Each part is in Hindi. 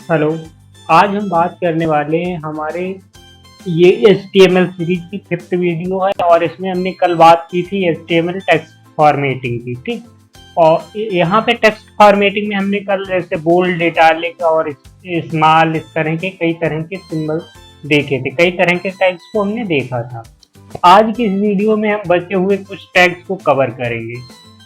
हेलो। आज हम बात करने वाले हैं हमारे ये HTML सीरीज की 5th वीडियो है और इसमें हमने कल बात की थी HTML टेक्स्ट फॉर्मेटिंग की। ठीक। और यहाँ पे टेक्स्ट फॉर्मेटिंग में हमने कल जैसे बोल्ड, इटैलिक और स्मॉल इस तरह के कई तरह के सिंबल देखे थे, कई तरह के टैग्स को हमने देखा था। आज की इस वीडियो में हम बचे हुए कुछ टैग्स को कवर करेंगे।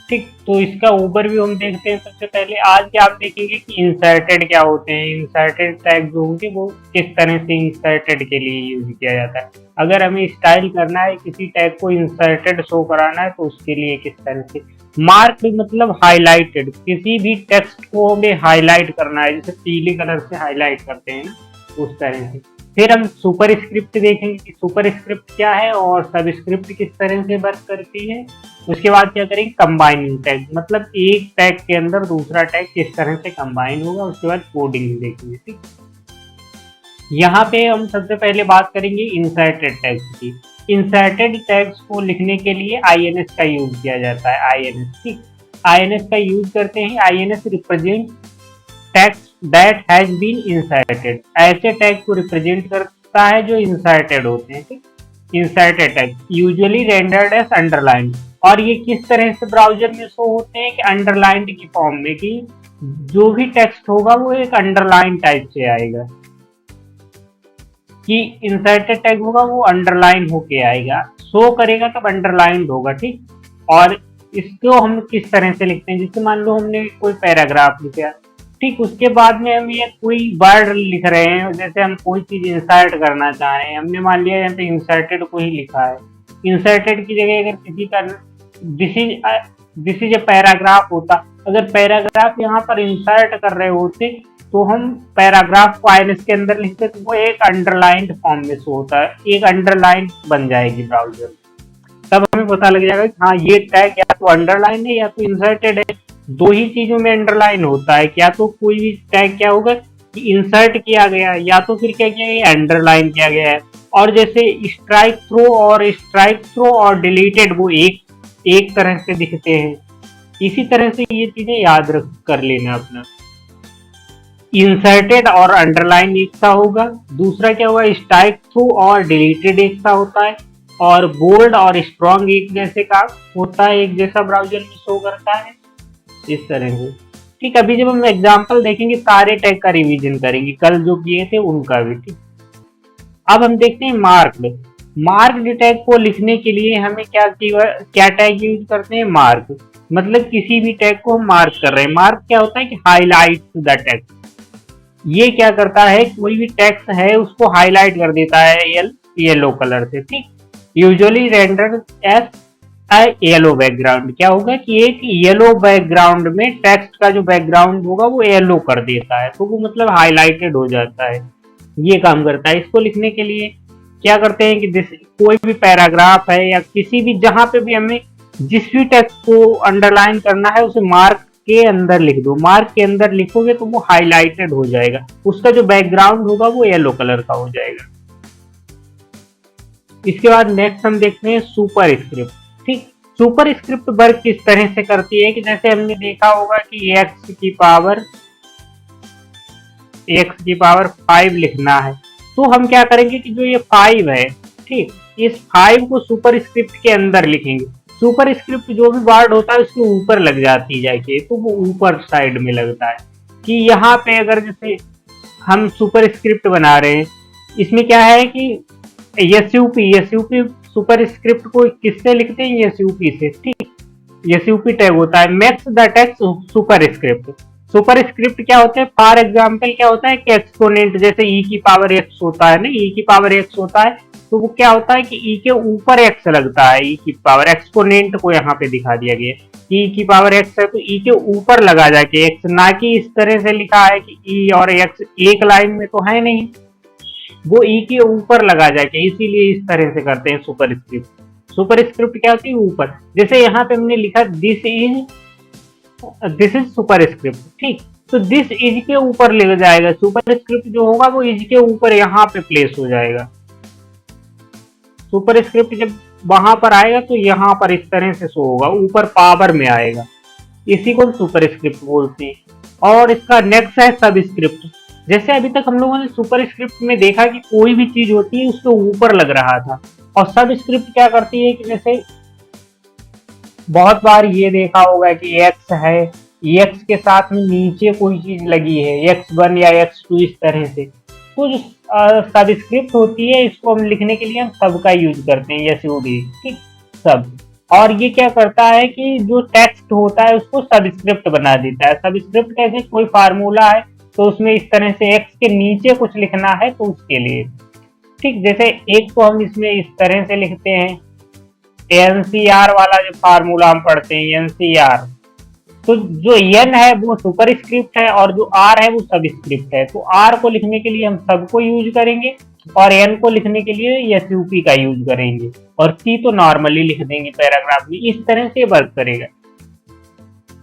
ठीक, तो इसका ओवरव्यू हम देखते हैं। सबसे पहले आज क्या आप देखेंगे कि इंसर्टेड क्या होते हैं। इंसर्टेड टैग जो होंगे वो किस तरह से इंसर्टेड के लिए यूज किया जाता है। अगर हमें स्टाइल करना है, किसी टैग को इंसर्टेड शो कराना है तो उसके लिए किस तरह से। मार्क मतलब हाईलाइटेड, किसी भी टेक्स्ट को हमें हाईलाइट करना है, जैसे पीले कलर से हाईलाइट करते हैं ना, उस तरह से। फिर हम सुपर स्क्रिप्ट देखेंगे कि सुपर स्क्रिप्ट क्या है और सब स्क्रिप्ट किस तरह से वर्क करती है। उसके बाद क्या करेंगे, कंबाइनिंग टैग, मतलब एक टैग के अंदर दूसरा टैग किस तरह से कंबाइन होगा। उसके बाद कोडिंग देखेंगे। ठीक, यहाँ पे हम सबसे पहले बात करेंगे इंसर्टेड टैग्स की। इंसर्टेड टैग्स को लिखने के लिए INS का यूज किया जाता है। INS, ठीक, INS का यूज करते हैं। INS represent tags that has been inserted, ऐसे टैग को रिप्रेजेंट करता है जो इंसर्टेड होते हैं। ठीक, inserted tag usually rendered as underline, और ये किस तरह से ब्राउजर में शो होते हैं कि अंडरलाइंड की फॉर्म में, कि जो भी टेक्स्ट होगा वो एक अंडरलाइन टाइप से आएगा, कि इंसर्टेड टैग होगा वो अंडरलाइन होके आएगा, शो करेगा तब अंडरलाइंड होगा। ठीक, और इसको हम किस तरह से लिखते हैं, जैसे मान लो हमने कोई पैराग्राफ लिखा, ठीक, उसके बाद में हम ये कोई वर्ड लिख रहे हैं, जैसे हम कोई चीज इंसर्ट करना चाह रहे हैं, हमने मान लिया यहाँ पे इंसर्टेड को ही लिखा है। इंसर्टेड की जगह अगर किसी का दिस इज ए पैराग्राफ होता, अगर पैराग्राफ यहाँ पर इंसर्ट कर रहे होते तो हम पैराग्राफ को INS के अंदर लिखते तो वो एक अंडरलाइंड फॉर्म में शो होता है, एक अंडरलाइन बन जाएगी ब्राउजर। तब हमें पता लग जाएगा कि हाँ ये टैग या तो अंडरलाइन है या तो इंसर्टेड है। दो ही चीजों में अंडरलाइन होता है, क्या तो कोई भी टैग क्या होगा कि इंसर्ट किया गया, या तो फिर क्या किया गया, अंडरलाइन किया गया है। और जैसे स्ट्राइक थ्रो और डिलीटेड वो एक तरह से दिखते हैं। इसी तरह से ये चीजें याद रख कर लेना अपना। इंसर्टेड और अंडरलाइन एक सा होगा। दूसरा क्या होगा, स्ट्राइक थ्रू और डिलीटेड एक सा होता है। और बोल्ड और स्ट्रॉन्ग एक जैसे का होता है, एक जैसा ब्राउजर में शो करता है, इस तरह से। ठीक, अभी जब हम एग्जांपल देखेंगे सारे टैग का रिवीजन करेंगे, कल जो किए थे उनका भी। ठीक, अब हम देखते हैं मार्क्ड टैग को लिखने के लिए हमें क्या टैग यूज करते हैं, मार्क, मतलब किसी भी टैग को हम मार्क कर रहे हैं। मार्क क्या होता है कि हाईलाइट द टेक्स्ट, ये क्या करता है, कोई भी टेक्स्ट है उसको हाईलाइट कर देता है येलो कलर से। ठीक, usually render as yellow background, क्या होगा कि एक येलो बैकग्राउंड में टेक्स्ट का जो बैकग्राउंड होगा वो येलो कर देता है, तो वो मतलब हाईलाइटेड हो जाता है, ये काम करता है। इसको लिखने के लिए क्या करते हैं कि कोई भी पैराग्राफ है या किसी भी, जहां पे भी हमें जिस भी टेक्स्ट को अंडरलाइन करना है उसे मार्क के अंदर लिख दो। मार्क के अंदर लिखोगे तो वो हाईलाइटेड हो जाएगा, उसका जो बैकग्राउंड होगा वो येलो कलर का हो जाएगा। इसके बाद नेक्स्ट हम देखते हैं सुपर स्क्रिप्ट। ठीक, सुपर स्क्रिप्ट वर्क किस तरह से करती है कि जैसे हमने देखा होगा कि x की पावर 5 लिखना है, तो हम क्या करेंगे कि जो ये 5 है, ठीक, इस 5 को सुपर स्क्रिप्ट के अंदर लिखेंगे। सुपर स्क्रिप्ट जो भी वर्ड होता है उसके ऊपर लग जाती जाके, तो वो ऊपर साइड में लगता है। कि यहाँ पे अगर जैसे हम सुपर स्क्रिप्ट बना रहे हैं, इसमें क्या है कि SUP सुपर स्क्रिप्ट को किससे लिखते हैं, SUP से। ठीक, SUP टैग होता है max the text super script. Super script क्या होता है, फॉर एग्जाम्पल क्या होता है कि एक्सपोनेंट, जैसे e की पावर x होता है ना, e की पावर x होता है, तो वो क्या होता है कि e के ऊपर x लगता है, e की पावर, एक्सपोनेंट को यहाँ पे दिखा दिया गया है, e की पावर x है तो e के ऊपर लगा जाके x, ना कि इस तरह से लिखा है कि e और x एक लाइन में तो है नहीं, वो e के ऊपर लगा जाके, इसीलिए इस तरह से करते हैं सुपर स्क्रिप्ट। सुपर स्क्रिप्ट क्या होती है, ऊपर। जैसे यहाँ पे हमने लिखा दिस इज सुपर स्क्रिप्ट, ठीक, तो दिस इज के ऊपर ले जाएगा, सुपर स्क्रिप्ट जो होगा वो इज के ऊपर यहाँ पे प्लेस हो जाएगा। सुपर स्क्रिप्ट जब वहां पर आएगा तो यहाँ पर इस तरह से शो होगा, ऊपर पावर में आएगा, इसी को सुपर स्क्रिप्ट बोलते हैं। और इसका नेक्स्ट है सब स्क्रिप्ट। जैसे अभी तक हम लोगों ने सुपर स्क्रिप्ट में देखा कि कोई भी चीज होती है उसके ऊपर लग रहा था, और सब स्क्रिप्ट क्या करती है कि जैसे बहुत बार ये देखा होगा कि एक्स है, एक्स के साथ में नीचे कोई चीज लगी है, x1 या x2 इस तरह से। तो जो सबस्क्रिप्ट होती है इसको हम लिखने के लिए हम सब का यूज करते हैं, यस वो भी ठीक, सब। और ये क्या करता है कि जो टेक्स्ट होता है उसको सबस्क्रिप्ट बना देता है। सबस्क्रिप्ट कैसे, कोई फार्मूला है तो उसमें इस तरह से एक्स के नीचे कुछ लिखना है तो उसके लिए ठीक। जैसे एक को हम इसमें इस तरह से लिखते हैं, एनसीआर वाला जो फार्मूला हम पढ़ते हैं एनसीआर, तो जो एन है वो सुपर स्क्रिप्ट है और जो आर है वो सब स्क्रिप्ट है। तो आर को लिखने के लिए हम सबको यूज करेंगे और एन को लिखने के लिए एसयूपी का यूज करेंगे, और सी तो नॉर्मली लिख देंगे पैराग्राफ में। इस तरह से वर्क करेगा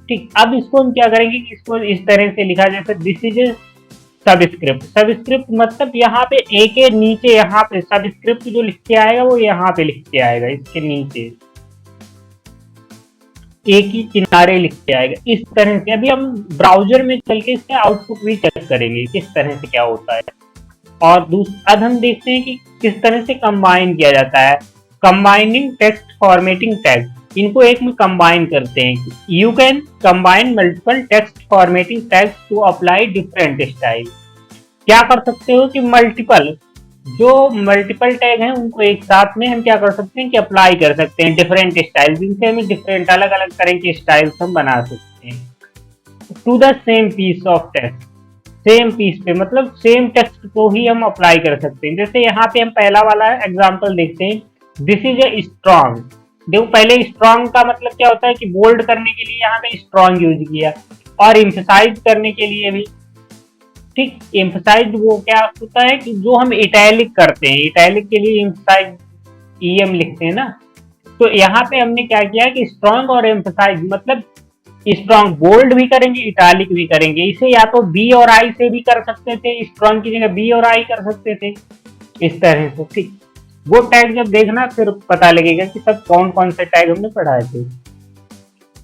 ठीक। अब इसको हम क्या करेंगे कि इसको इस तरह से लिखा जाए, this is a subscript. Subscript मतलब यहाँ पे ए के नीचे, यहाँ पे सबस्क्रिप्ट जो लिख के आएगा वो यहाँ पे लिख के आएगा, इसके नीचे ए की किनारे लिख के आएगा इस तरह से। अभी हम ब्राउजर में चल के इसका आउटपुट भी चेक करेंगे किस तरह से क्या होता है। और अब हम देखते हैं कि किस तरह से कंबाइन किया जाता है। कंबाइनिंग टेक्स्ट फॉर्मेटिंग टैग, इनको एक में कंबाइन करते हैं। You can combine multiple text formatting tags to apply different style. क्या कर सकते हो कि मल्टीपल टैग हैं उनको एक साथ में हम क्या कर सकते हैं कि अप्लाई कर सकते हैं डिफरेंट स्टाइल, जिनसे हमें डिफरेंट अलग अलग तरह के स्टाइल्स हम बना सकते हैं। To the same piece of text, same piece पे मतलब सेम टेक्स्ट को ही हम अप्लाई कर सकते हैं। जैसे यहाँ पे हम पहला वाला एग्जांपल देखते हैं, दिस इज ए स्ट्रॉन्ग। देखो पहले स्ट्रॉन्ग का मतलब क्या होता है कि बोल्ड करने के लिए यहाँ पे स्ट्रॉन्ग यूज किया, और एम्फसाइज करने के लिए भी ठीक। एम्फसाइज वो क्या होता है कि जो हम इटैलिक करते हैं, इटैलिक के लिए एम्फसाइज ईएम लिखते हैं ना। तो यहाँ पे हमने क्या किया कि स्ट्रॉन्ग और एम्फसाइज मतलब स्ट्रॉन्ग बोल्ड भी करेंगे, इटैलिक भी करेंगे। इसे या तो बी और आई से भी कर सकते थे, स्ट्रॉन्ग की जगह बी और आई कर सकते थे इस तरह से ठीक। वो टैग जब देखना फिर पता लगेगा कि सब कौन कौन से टैग हमने पढ़ाए थे।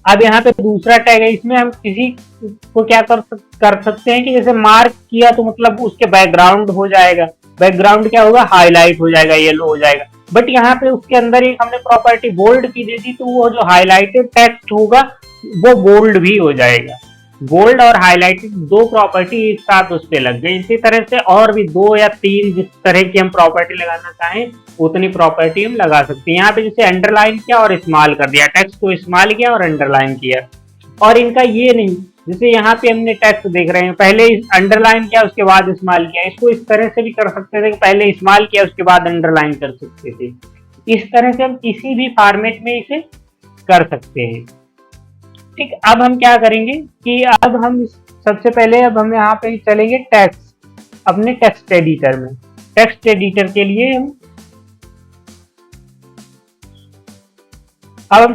अब यहाँ पे दूसरा टैग है, इसमें हम किसी को क्या कर सकते हैं कि जैसे मार्क किया तो मतलब उसके बैकग्राउंड हो जाएगा, बैकग्राउंड क्या होगा, हाईलाइट हो जाएगा, येलो हो जाएगा। बट यहाँ पे उसके अंदर एक हमने प्रॉपर्टी बोल्ड की दे दी, तो वो जो हाईलाइटेड टेक्स्ट होगा वो बोल्ड भी हो जाएगा। बोल्ड और हाईलाइटेड दो प्रॉपर्टी एक साथ उस पर लग गई। इसी तरह से और भी 2 या 3 जिस तरह की हम प्रॉपर्टी लगाना चाहें उतनी प्रॉपर्टी हम लगा सकते हैं। यहाँ पे जैसे अंडरलाइन किया और स्मॉल कर दिया, टेक्स्ट को स्मॉल किया और अंडरलाइन किया। और इनका ये नहीं, जैसे यहाँ पे हमने टेक्स्ट देख रहे हैं, पहले अंडरलाइन किया उसके बाद स्मॉल किया, इसको इस तरह से भी कर सकते थे कि पहले स्मॉल किया उसके बाद अंडरलाइन कर सकते थे। इस तरह से हम किसी भी फॉर्मेट में इसे कर सकते हैं ठीक। अब हम क्या करेंगे कि अब हम सबसे पहले अब हम यहाँ पे चलेंगे टेक्स्ट, अपने टेक्स्ट एडिटर में। टेक्स्ट एडिटर के लिए हम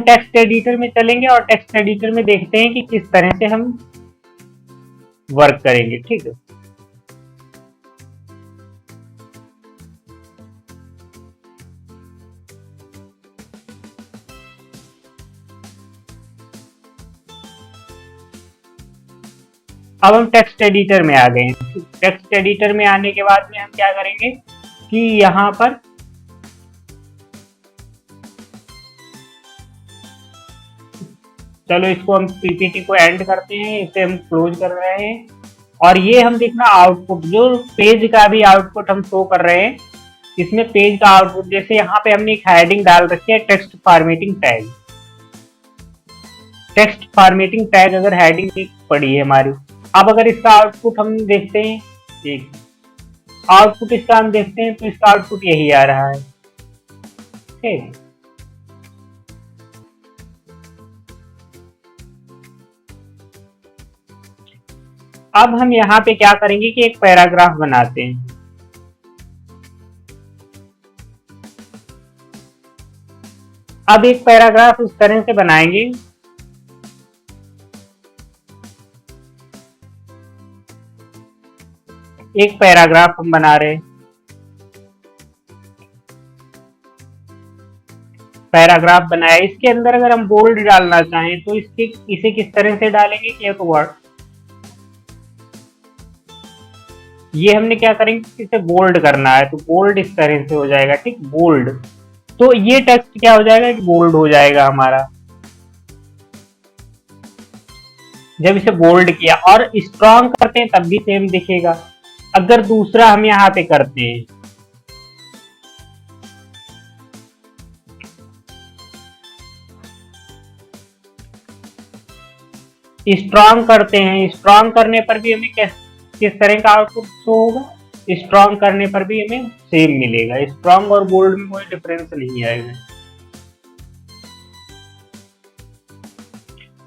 टेक्स्ट एडिटर में चलेंगे और टेक्स्ट एडिटर में देखते हैं कि किस तरह से हम वर्क करेंगे ठीक है। अब हम टेक्स्ट एडिटर में आ गए हैं। टेक्स्ट एडिटर में आने के बाद में हम क्या करेंगे कि यहाँ पर चलो इसको हम पीपीटी को एंड करते हैं, इसे हम क्लोज कर रहे हैं। और ये हम देखना आउटपुट, जो पेज का भी आउटपुट हम शो कर रहे हैं, इसमें पेज का आउटपुट जैसे यहाँ पे हमने एक हेडिंग डाल रखी है text formatting tag. Text formatting tag अगर हेडिंग पड़ी है हमारी। अब अगर इसका आउटपुट हम देखते हैं, ठीक आउटपुट इसका हम देखते हैं तो इसका आउटपुट यही आ रहा है ठीक। अब हम यहाँ पे क्या करेंगे कि एक पैराग्राफ बनाते हैं। अब एक पैराग्राफ इस तरह से बनाएंगे, एक पैराग्राफ हम बना रहे हैं। पैराग्राफ बनाया, इसके अंदर अगर हम बोल्ड डालना चाहें तो इसे किस तरह से डालेंगे कि तो वर्ड ये हमने क्या करेंगे कि इसे बोल्ड करना है, तो बोल्ड इस तरह से हो जाएगा, ठीक, बोल्ड। तो ये टेक्स्ट क्या हो जाएगा कि बोल्ड हो जाएगा हमारा जब इसे बोल्ड किया। और स्ट्रॉन्ग करते हैं तब भी सेम दिखेगा। अगर दूसरा हम यहाँ पे करते हैं, स्ट्रॉन्ग करते हैं, स्ट्रॉन्ग करने पर भी हमें किस तरह का आउटपुट शो होगा, स्ट्रॉन्ग करने पर भी हमें सेम मिलेगा। स्ट्रॉन्ग और बोल्ड में कोई डिफरेंस नहीं आएगा।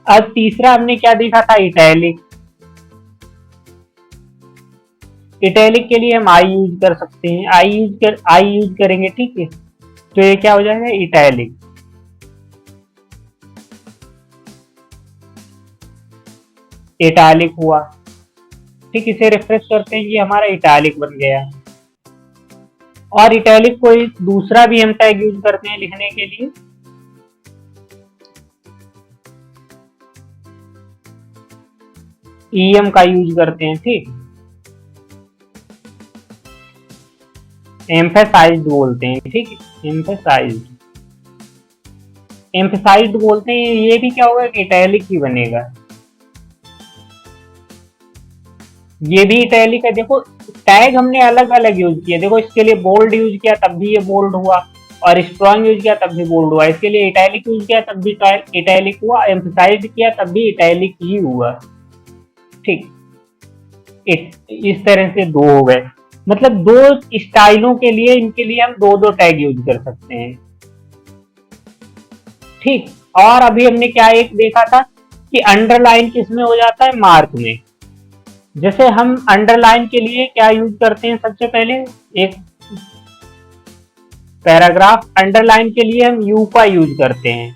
अब तीसरा हमने क्या देखा था, इटैलिक। इटैलिक के लिए हम आई यूज कर सकते हैं, आई यूज करेंगे, ठीक है। तो ये क्या हो जाएगा, इटैलिक। इटैलिक हुआ, ठीक। इसे रिफ्रेश करते हैं, ये हमारा इटैलिक बन गया। और इटैलिक को दूसरा भी हम टैग यूज करते हैं लिखने के लिए, ईएम का यूज करते हैं, ठीक। एम्फेसाइज्ड बोलते हैं, ठीक है, एम्फेसाइज्ड बोलते हैं। ये भी क्या होगा कि इटैलिक ही बनेगा, ये भी इटैलिक है। देखो टैग हमने अलग अलग यूज किया, देखो इसके लिए बोल्ड यूज किया तब भी ये बोल्ड हुआ, और स्ट्रॉन्ग यूज किया तब भी बोल्ड हुआ। इसके लिए इटैलिक यूज किया तब भी इटैलिक हुआ, एम्फसाइज्ड किया तब भी इटैलिक ही हुआ, ठीक। इस तरह से दो हो गए, मतलब दो स्टाइलों के लिए, इनके लिए हम दो दो टैग यूज कर सकते हैं, ठीक। और अभी हमने क्या एक देखा था कि अंडरलाइन किस में हो जाता है, मार्क में। जैसे हम अंडरलाइन के लिए क्या यूज करते हैं, सबसे पहले एक पैराग्राफ अंडरलाइन के लिए हम यू का यूज करते हैं।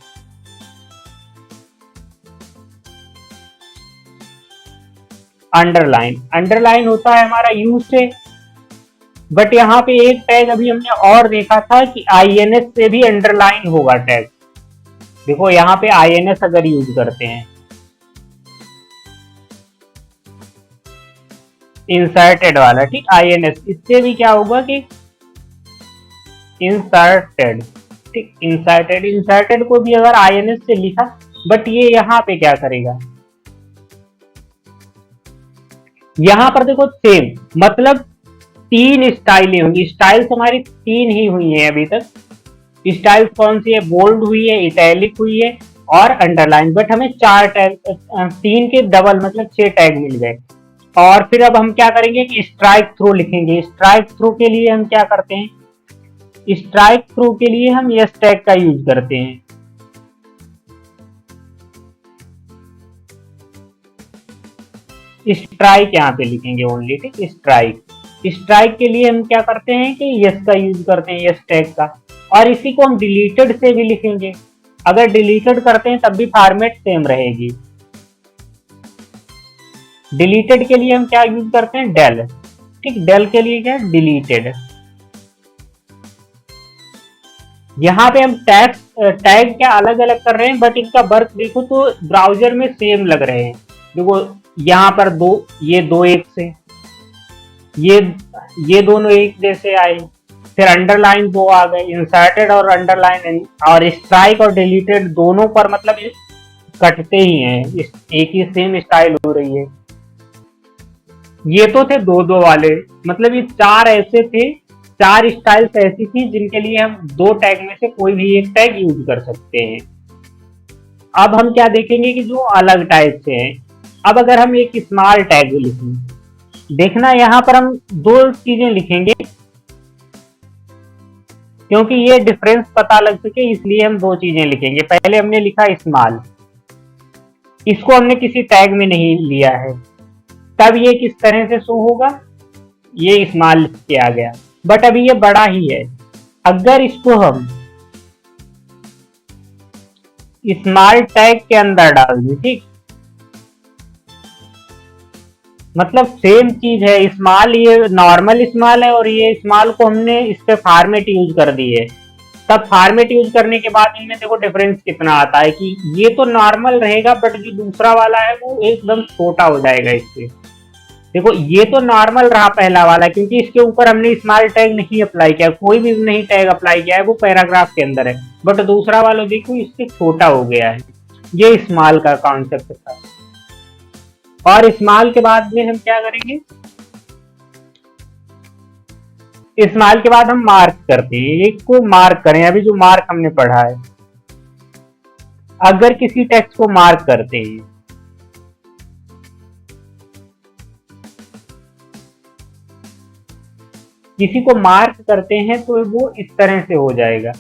अंडरलाइन होता है हमारा यू से, बट यहाँ पे एक टैग अभी हमने और देखा था कि आईएनएस से भी अंडरलाइन होगा टैग। देखो यहाँ पे आईएनएस अगर यूज करते हैं, इंसर्टेड वाला, ठीक, आईएनएस, इससे भी क्या होगा कि इंसर्टेड, ठीक, इंसर्टेड को भी अगर आईएनएस से लिखा, बट ये यहाँ पे क्या करेगा, यहाँ पर देखो सेम, मतलब तीन स्टाइलें होंगी। स्टाइल्स हमारी तीन ही हुई हैं अभी तक। स्टाइल्स कौन सी है, बोल्ड हुई है, इटैलिक हुई है और अंडरलाइन। बट हमें चार टैग, तीन के डबल मतलब 6 टैग मिल गए। और फिर अब हम क्या करेंगे कि स्ट्राइक थ्रू लिखेंगे। स्ट्राइक थ्रू के लिए हम क्या करते हैं, स्ट्राइक थ्रू के लिए हम यस टैग का यूज करते हैं। स्ट्राइक यहाँ पे लिखेंगे ओनली, ठीक, स्ट्राइक के लिए हम क्या करते हैं कि यस का यूज करते हैं, यस टैग का। और इसी को हम डिलीटेड से भी लिखेंगे, अगर डिलीटेड करते हैं तब भी फॉर्मेट सेम रहेगी। डिलीटेड के लिए हम क्या यूज करते हैं, डेल, ठीक, डेल के लिए क्या है, डिलीटेड। यहाँ पे हम टैग क्या अलग अलग कर रहे हैं, बट इनका वर्क देखो तो ब्राउजर में सेम लग रहे हैं। देखो यहाँ पर ये दो एक से, ये दोनों एक जैसे आए, फिर अंडरलाइन दो आ गए, इंसर्टेड और अंडरलाइन, और स्ट्राइक और डिलीटेड दोनों पर मतलब कटते ही हैं, एक ही सेम स्टाइल हो रही है। ये तो थे दो दो वाले, मतलब ये चार ऐसे थे, चार स्टाइल्स ऐसी थी जिनके लिए हम दो टैग में से कोई भी एक टैग यूज कर सकते हैं। अब हम क्या देखेंगे कि जो अलग टाइप से हैं। अब अगर हम एक स्मॉल टैग लिखें, देखना यहाँ पर हम दो चीजें लिखेंगे, क्योंकि ये डिफरेंस पता लग सके इसलिए हम दो चीजें लिखेंगे। पहले हमने लिखा स्मॉल, इसको हमने किसी टैग में नहीं लिया है, तब ये किस तरह से शो होगा, ये स्मॉल के आ गया, बट अभी ये बड़ा ही है। अगर इसको हम स्मॉल टैग के अंदर डाल दें, ठीक, मतलब सेम चीज है, स्मॉल, ये नॉर्मल स्मॉल है और ये स्मॉल को हमने इस पे फॉर्मेट यूज कर दी है। तब फॉर्मेट यूज करने के बाद इनमें देखो डिफरेंस कितना आता है कि ये तो नॉर्मल रहेगा, बट जो दूसरा वाला है वो एकदम छोटा हो जाएगा इससे। देखो ये तो नॉर्मल रहा पहला वाला, क्योंकि इसके ऊपर हमने स्मॉल टैग नहीं अप्लाई किया, कोई भी नहीं टैग अप्लाई किया है, वो पैराग्राफ के अंदर है। बट दूसरा वाला देखो इससे छोटा हो गया है, ये स्मॉल का कॉन्सेप्ट था। और स्मॉल के बाद में हम क्या करेंगे, स्मॉल के बाद हम मार्क करते हैं, एक को मार्क करें। अभी जो मार्क हमने पढ़ा है, अगर किसी टेक्स्ट को मार्क करते हैं, किसी को मार्क करते हैं तो वो इस तरह से हो जाएगा,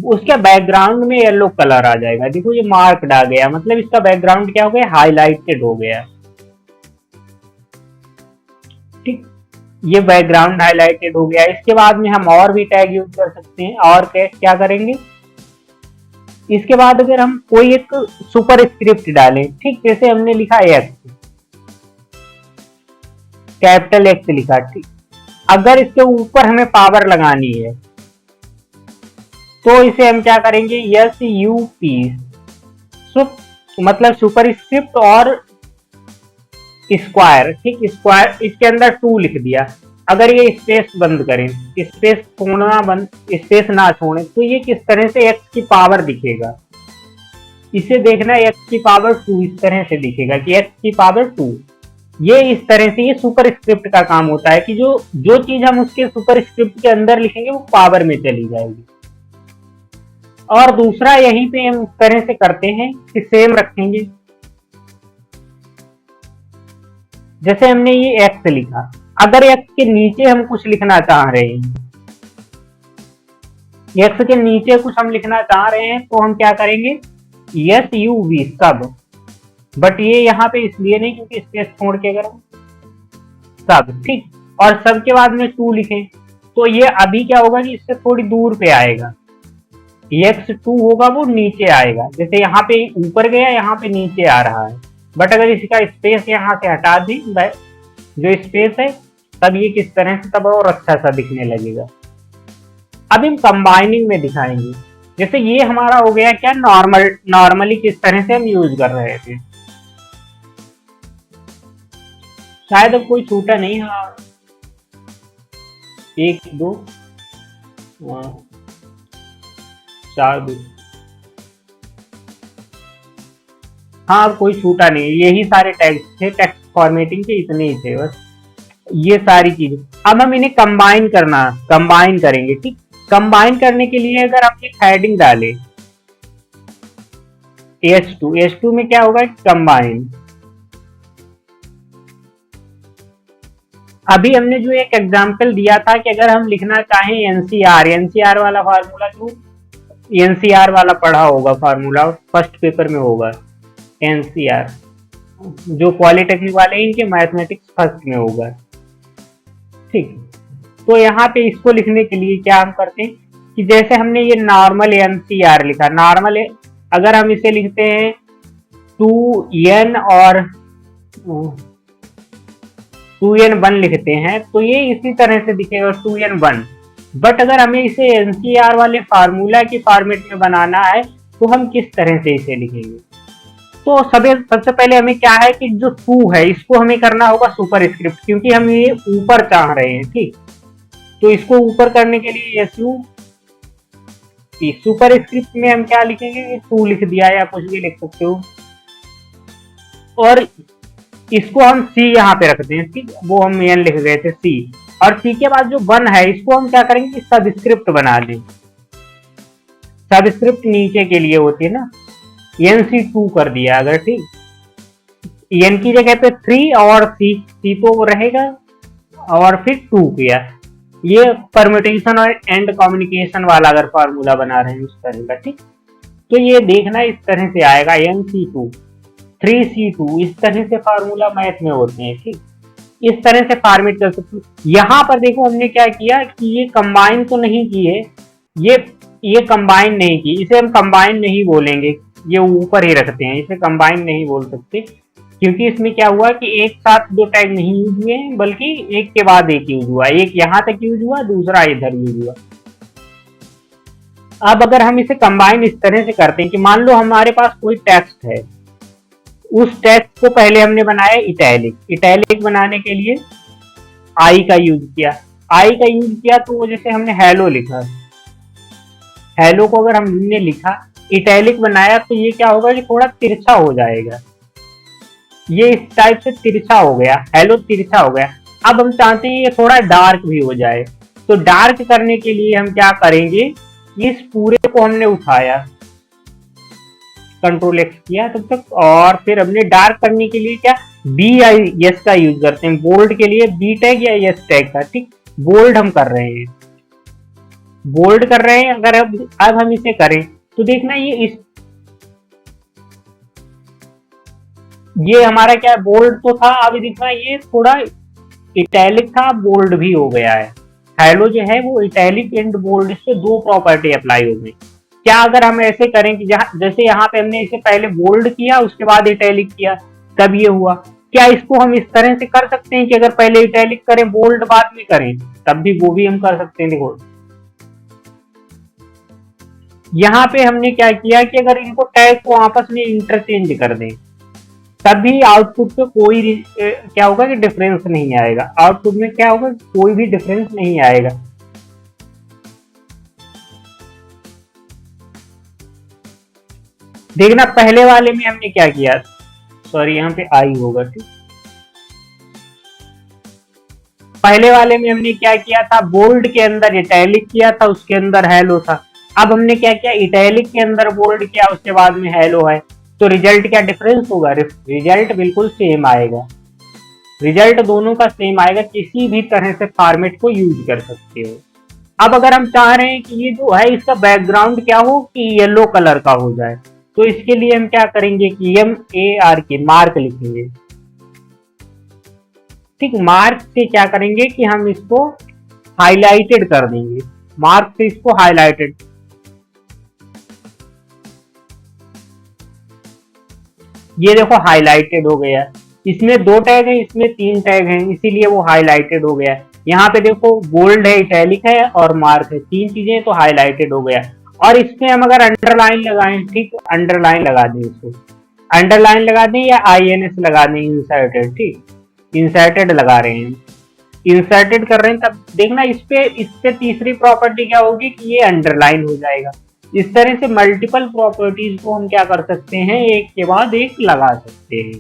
उसके बैकग्राउंड में येलो कलर आ जाएगा। देखो ये मार्क आ गया, मतलब इसका बैकग्राउंड क्या हो गया, हाईलाइटेड हो गया। ठीक, ये बैकग्राउंड हाईलाइटेड हो गया। इसके बाद में हम और भी टैग यूज कर सकते हैं। और क्या करेंगे, इसके बाद अगर हम कोई एक सुपर स्क्रिप्ट डालें, ठीक, जैसे हमने लिखा एक्स, कैपिटल एक्स लिखा, ठीक, अगर इसके ऊपर हमें पावर लगानी है तो इसे हम क्या करेंगे, यस यू पी, मतलब सुपर स्क्रिप्ट और स्क्वायर, ठीक, स्क्वायर, इसके अंदर 2 लिख दिया। अगर ये स्पेस बंद करें, स्पेस छोड़ना बंद, स्पेस ना छोड़े, तो ये किस तरह से एक्स की पावर दिखेगा, इसे देखना, एक्स की पावर 2 इस तरह से दिखेगा कि एक्स की पावर 2। ये इस तरह से ये सुपर स्क्रिप्ट का काम होता है कि जो चीज हम उसके सुपर स्क्रिप्ट के अंदर लिखेंगे वो पावर में चली जाएगी। और दूसरा यहीं पे हम इस तरह से करते हैं कि सेम रखेंगे, जैसे हमने ये एक्स लिखा, अगर एक्स के नीचे हम कुछ लिखना चाह रहे हैं, एक्स के नीचे कुछ हम लिखना चाह रहे हैं, तो हम क्या करेंगे, यस यू वी सब, बट ये यहाँ पे इसलिए नहीं क्योंकि स्पेस छोड़ के अगर सब, ठीक, और सब के बाद में 2 लिखें, तो ये अभी क्या होगा कि इससे थोड़ी दूर पे आएगा, x2 होगा वो नीचे आएगा, जैसे यहाँ पे ऊपर गया, यहाँ पे नीचे आ रहा है। बट अगर इसका स्पेस यहाँ से हटा दी, जो स्पेस है, तब ये किस तरह से तब और अच्छा सा दिखने लगेगा। अब हम कंबाइनिंग में दिखाएंगे, जैसे ये हमारा हो गया क्या, नॉर्मली किस तरह से हम यूज कर रहे थे। शायद अब कोई छूटा नहीं, हाँ 1 2 4 2, हाँ अब कोई छूटा नहीं, यही सारे टैग्स थे, टेक्स्ट फॉर्मेटिंग के इतने ही थे बस, ये सारी चीजें। अब हम इन्हें कंबाइन करेंगे, ठीक, कंबाइन करने के लिए अगर हम एक हेडिंग डालें S2 में क्या होगा, कंबाइन। अभी हमने जो एक एग्जांपल दिया था कि अगर हम लिखना चाहें एनसीआर वाला फार्मूला, जो एनसीआर वाला पढ़ा होगा फार्मूला, फर्स्ट पेपर में होगा एनसीआर, जो पॉलिटेक्निक वाले इनके मैथमेटिक्स फर्स्ट में होगा, ठीक। तो यहाँ पे इसको लिखने के लिए क्या हम करते हैं कि जैसे हमने ये नॉर्मल एनसीआर लिखा, नॉर्मल अगर हम इसे लिखते हैं 2n और 2n1 लिखते हैं, तो ये इसी तरह से दिखेगा 2n1। बट अगर हमें इसे एनसीआर वाले फार्मूला के फॉर्मेट में बनाना है, तो हम किस तरह से इसे लिखेंगे। तो सबसे पहले हमें क्या है कि जो 2 है इसको हमें करना होगा सुपर स्क्रिप्ट, क्योंकि हम ये ऊपर चाह रहे हैं, ठीक। तो इसको ऊपर करने के लिए SU सुपर स्क्रिप्ट में हम क्या लिखेंगे, 2 लिख दिया या कुछ भी लिख सकते हो, और इसको हम C यहाँ पे रखते हैं, ठीक, वो हम n लिख गए थे C, और C के बाद जो 1 है इसको हम क्या करेंगे, सबस्क्रिप्ट बना दें। सबस्क्रिप्ट नीचे के लिए होती है ना, NC2 कर दिया अगर, ठीक, n की जगह पे 3 और C तो रहेगा, और फिर 2 किया। ये परम्यूटेशन और एंड कम्युनिकेशन वाला अगर फार्मूला बना रहे हैं उस तरह का, ठीक। तो ये देखना इस तरह से आएगा, NC2 3C2, इस तरह से फार्मूला मैथ में होते हैं, ठीक। इस तरह से फॉर्मेट कर सकते हो। यहाँ पर देखो हमने क्या किया कि ये कंबाइन तो नहीं किए, ये कंबाइन नहीं की, इसे हम कंबाइन नहीं बोलेंगे, ये ऊपर ही रखते हैं, इसे कंबाइन नहीं बोल सकते, क्योंकि इसमें क्या हुआ कि एक साथ 2 टैग नहीं यूज हुए हैं, बल्कि एक के बाद एक यूज हुआ, एक यहाँ तक यूज हुआ, दूसरा इधर यूज हुआ। अब अगर हम इसे कंबाइन इस तरह से करते हैं कि मान लो हमारे पास कोई टेक्स्ट है, उस टेक्स्ट को पहले हमने बनाया इटैलिक। इटैलिक बनाने के लिए आई का यूज किया। आई का यूज किया तो वो जैसे हमने हेलो लिखा, हेलो को अगर हमने लिखा इटैलिक बनाया तो ये क्या होगा कि थोड़ा तिरछा हो जाएगा, ये इस टाइप से तिरछा हो गया, हेलो तिरछा हो गया। अब हम चाहते हैं ये थोड़ा डार्क भी हो जाए, तो डार्क करने के लिए हम क्या करेंगे, इस पूरे को हमने उठाया, कंट्रोल एक्स किया तब तक, और फिर हमने डार्क करने के लिए क्या बी या यस का यूज करते हैं। बोल्ड के लिए बी टैग या यस टैग का, ठीक। बोल्ड हम कर रहे हैं, बोल्ड कर रहे हैं। अगर अब हम इसे करें तो देखना ये हमारा क्या है, बोल्ड तो था, अभी देखना ये थोड़ा इटैलिक था, बोल्ड भी हो गया है। हेलो जो है वो इटैलिक एंड बोल्ड से दो प्रॉपर्टी अप्लाई हो गई। क्या अगर हम ऐसे करें कि जैसे यहाँ पे हमने इसे पहले बोल्ड किया उसके बाद इटैलिक किया तब ये हुआ, क्या इसको हम इस तरह से कर सकते हैं कि अगर पहले इटैलिक करें बोल्ड बाद में करें, तब भी वो भी हम कर सकते हैं। देखो यहाँ पे हमने क्या किया कि अगर इनको टैग को आपस में इंटरचेंज कर दें तभी आउटपुट पे कोई क्या होगा कि डिफरेंस नहीं आएगा, आउटपुट में क्या होगा कोई भी डिफरेंस नहीं आएगा। देखना पहले वाले में हमने क्या किया, सॉरी यहाँ पे आई होगा, ठीक। पहले वाले में हमने क्या किया था, बोल्ड के अंदर इटैलिक किया था, उसके अंदर हेलो था। अब हमने क्या किया, इटैलिक के अंदर बोल्ड किया उसके बाद में हेलो है, तो रिजल्ट क्या डिफरेंस होगा, रिजल्ट बिल्कुल सेम आएगा, रिजल्ट दोनों का सेम आएगा। किसी भी तरह से फॉर्मेट को यूज कर सकते हो। अब अगर हम चाह रहे हैं कि ये जो है इसका बैकग्राउंड क्या हो कि येलो कलर का हो जाए, तो इसके लिए हम क्या करेंगे कि MARK मार्क लिखेंगे, ठीक। मार्क से क्या करेंगे कि हम इसको हाईलाइटेड कर देंगे, मार्क से इसको हाईलाइटेड, ये देखो हाईलाइटेड हो गया। इसमें 2 टैग है, इसमें 3 टैग हैं, इसीलिए वो हाईलाइटेड हो गया। यहाँ पे देखो बोल्ड है, इटैलिक है और मार्क है, 3 चीजें तो हाईलाइटेड हो गया। और इसमें हम अगर अंडरलाइन लगाएं, ठीक, अंडरलाइन लगा दें, इसको अंडरलाइन लगा दें या INS लगा दें, इंसर्टेड, ठीक, इंसर्टेड लगा रहे हैं, इंसर्टेड कर रहे हैं, तब देखना इस पे तीसरी प्रॉपर्टी क्या होगी कि ये अंडरलाइन हो जाएगा। इस तरह से मल्टीपल प्रॉपर्टीज को हम क्या कर सकते हैं, एक के बाद एक लगा सकते हैं,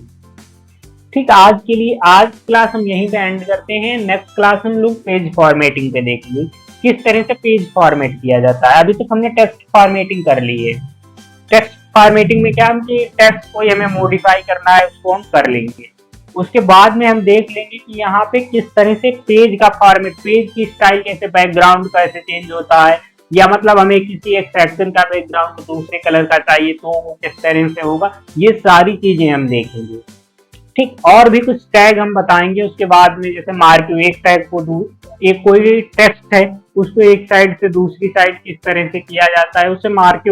ठीक। आज के लिए आज क्लास हम यहीं पे एंड करते हैं। नेक्स्ट क्लास हम लोग पेज फॉर्मेटिंग पे देखेंगे, किस तरह से पेज फॉर्मेट किया जाता है। अभी तक हमने टेक्स्ट फॉर्मेटिंग कर ली है। टेक्स्ट फॉर्मेटिंग में क्या हम कि टेक्स्ट को हमें मॉडिफाई करना है उसको हम कर लेंगे, उसके बाद में हम देख लेंगे कि यहाँ पे किस तरह से पेज का फॉर्मेट, पेज की स्टाइल कैसे, बैकग्राउंड कैसे चेंज होता है, या मतलब हमें किसी एक सेक्शन का बैकग्राउंड दूसरे कलर का चाहिए तो वो किस तरह से होगा, ये सारी चीजें हम देखेंगे, ठीक। और भी कुछ टैग हम बताएंगे उसके बाद में, जैसे मार्क एक टैग को एक कोई टेक्स्ट है उसको एक साइड से दूसरी साइड किस तरह से किया जाता है, उसे मार्क